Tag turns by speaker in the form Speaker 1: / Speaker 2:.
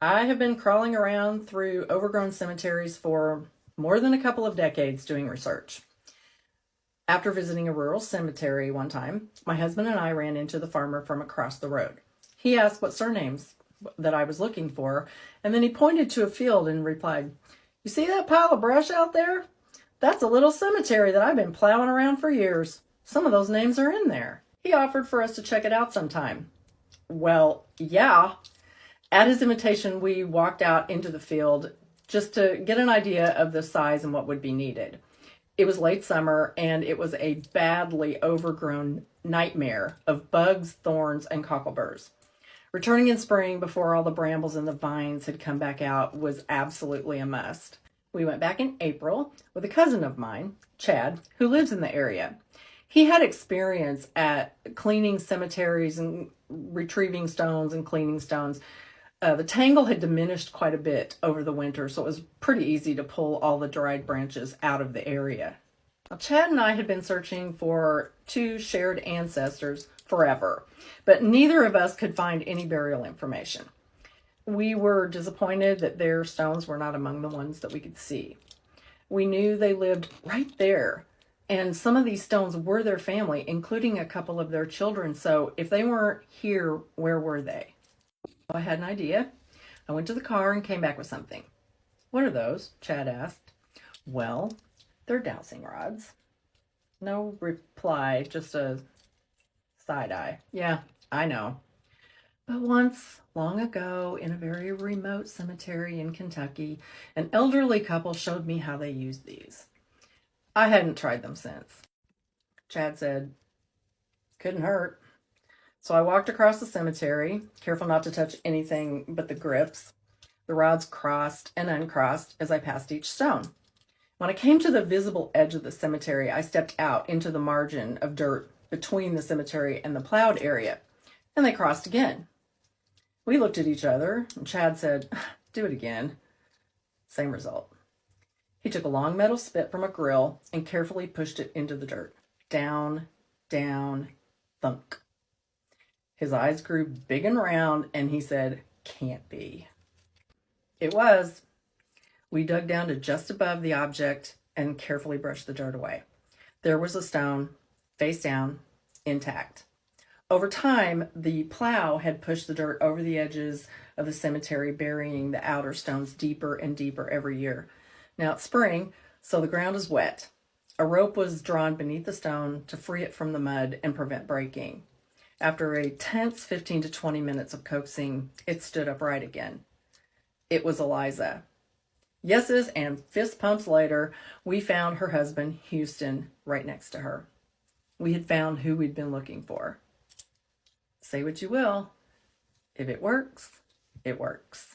Speaker 1: I have been crawling around through overgrown cemeteries for more than a couple of decades doing research. After visiting a rural cemetery one time, my husband and I ran into the farmer from across the road. He asked what surnames that I was looking for, and then he pointed to a field and replied, "You see that pile of brush out there? That's a little cemetery that I've been plowing around for years. Some of those names are in there." He offered for us to check it out sometime. Well, yeah. At his invitation, we walked out into the field just to get an idea of the size and what would be needed. It was late summer, and it was a badly overgrown nightmare of bugs, thorns, and cockleburrs. Returning in spring before all the brambles and the vines had come back out was absolutely a must. We went back in April with a cousin of mine, Chad, who lives in the area. He had experience at cleaning cemeteries and retrieving stones and cleaning stones. The tangle had diminished quite a bit over the winter, so it was pretty easy to pull all the dried branches out of the area. Now, Chad and I had been searching for two shared ancestors forever, but neither of us could find any burial information. We were disappointed that their stones were not among the ones that we could see. We knew they lived right there, and some of these stones were their family, including a couple of their children, so if they weren't here, where were they? I had an idea. I went to the car and came back with something. "What are those?" Chad asked. "Well, they're dowsing rods." No reply, just a side eye. "Yeah, I know. But once, long ago, in a very remote cemetery in Kentucky, an elderly couple showed me how they used these. I hadn't tried them since." Chad said, "Couldn't hurt." So I walked across the cemetery, careful not to touch anything but the grips. The rods crossed and uncrossed as I passed each stone. When I came to the visible edge of the cemetery, I stepped out into the margin of dirt between the cemetery and the plowed area, and they crossed again. We looked at each other, and Chad said, "Do it again." Same result. He took a long metal spit from a grill and carefully pushed it into the dirt. Down, down, thunk. His eyes grew big and round, and he said, "Can't be." It was. We dug down to just above the object and carefully brushed the dirt away. There was a stone, face down, intact. Over time, the plow had pushed the dirt over the edges of the cemetery, burying the outer stones deeper and deeper every year. Now it's spring, so the ground is wet. A rope was drawn beneath the stone to free it from the mud and prevent breaking. After a tense 15 to 20 minutes of coaxing, it stood upright again. It was Eliza. Yeses and fist pumps later, we found her husband, Houston, right next to her. We had found who we'd been looking for. Say what you will. If it works, it works.